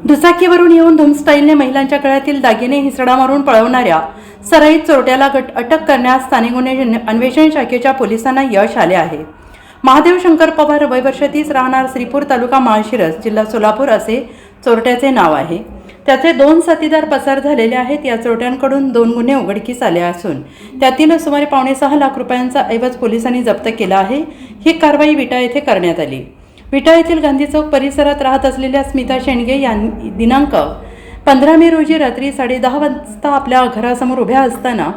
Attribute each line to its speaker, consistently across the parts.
Speaker 1: दुचाकीवरून येऊन धूम स्टाईलने महिलांच्या गळ्यातील दागिने हिसडा मारून पळवणाऱ्या सराईत चोरट्याला अटक करण्यास स्थानिक गुन्हे अन्वेषण शाखेच्या पोलिसांना यश आले आहे। महादेव शंकर पवार, वय वर्ष 30, राहणार श्रीपूर, तालुका माळशिरस, जिल्हा सोलापूर असे चोरट्याचे नाव आहे। त्याचे 2 साथीदार पसार झालेले आहेत। या चोरट्यांकडून 2 गुन्हे उघडकीस आले असून त्यातील सुमारे 5.5 लाख रुपयांचा ऐवज पोलिसांनी जप्त केला आहे। ही कारवाई विटा येथे करण्यात आली। विटा येथील गांधी चौक परिसरात राहत असलेल्या स्मिता शेंडगे यांनी दिनांक 15 मे रोजी रात्री 10:30 वाजता आपल्या घरासमोर उभ्या असताना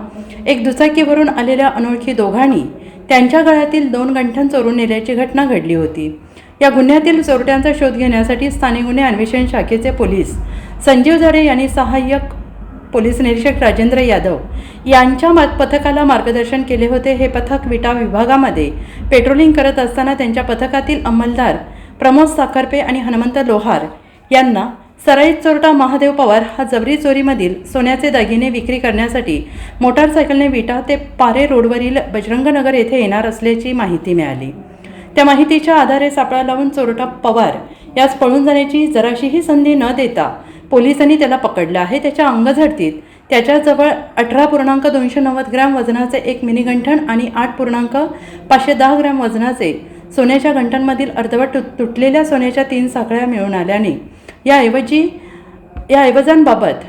Speaker 1: एक दुचाकीवरून आलेल्या अनोळखी दोघांनी त्यांच्या गळ्यातील 2 गंठण चोरून नेल्याची घटना घडली होती। या गुन्ह्यातील चोरट्यांचा शोध घेण्यासाठी स्थानिक गुन्हे अन्वेषण शाखेचे पोलीस संजीव झाडे यांनी सहाय्यक पोलीस निरीक्षक राजेंद्र यादव यांच्या पथकाला मार्गदर्शन केले होते। हे पथक विटा विभागामध्ये पेट्रोलिंग करत असताना त्यांच्या पथकातील अंमलदार प्रमोद साखरपे आणि हनुमंत लोहार यांना सराईत चोरटा महादेव पवार हा जबरी चोरीमधील सोन्याचे दागिने विक्री करण्यासाठी मोटारसायकलने विटा ते पारे रोडवरील बजरंगनगर येथे येणार असल्याची माहिती मिळाली। त्या माहितीच्या आधारे सापळा लावून चोरटा पवार यास पळून जाण्याची जराशीही संधी न देता पोलिसांनी त्याला पकडले आहे। त्याच्या अंगझडतीत त्याच्याजवळ 18.290 ग्रॅम वजनाचे एक मिनी गंठण आणि 8.510 ग्रॅम वजनाचे सोन्याच्या गंठणमधील अर्धवट तुटलेल्या सोन्याच्या 3 साखळ्या मिळून आल्याने या ऐवजांबाबत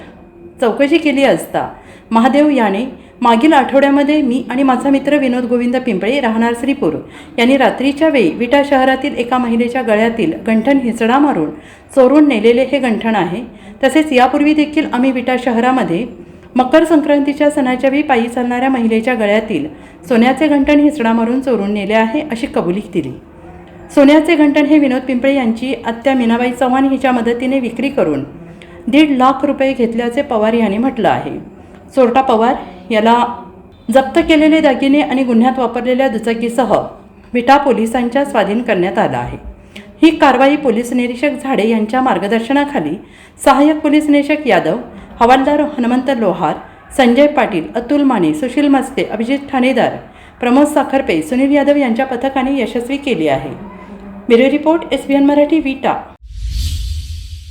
Speaker 1: चौकशी केली असता महादेव याने मागील आठवड्यामध्ये मी आणि माझा मित्र विनोद गोविंद पिंपळे, राहणार श्रीपूर यांनी रात्रीच्या वेळी विटा शहरातील एका महिलेच्या गळ्यातील गंठण हिसडा मारून चोरून नेलेले हे गंठण आहे। तसेच यापूर्वी देखील आम्ही विटा शहरामध्ये मकर संक्रांतीच्या सणाच्या वेळी पायी चालणाऱ्या महिलेच्या गळ्यातील सोन्याचे गंठण हिसडा मारून चोरून नेले आहे अशी कबुली दिली। सोन्याचे गंठण हे विनोद पिंपळे यांची आत्या मीनाबाई चव्हाण हिच्या मदतीने विक्री करून 1.5 लाख रुपये घेतल्याचे पवार यांनी म्हटलं आहे। चोरटा पवार याला जप्त केलेले दागिने आणि गुन्ह्यात वापरलेल्या दुचाकीसह विटा पोलिसांच्या स्वाधीन करण्यात आला आहे। ही कारवाई पोलीस निरीक्षक झाडे यांच्या मार्गदर्शनाखाली सहाय्यक पोलीस निरीक्षक यादव, हवालदार हनुमंत लोहार, संजय पाटील, अतुल माने, सुशील मस्ते, अभिजित ठाणेदार, प्रमोद साखरपे, सुनील यादव यांच्या पथकाने यशस्वी केली आहे। ब्युरो रिपोर्ट, SBN मराठी, विटा।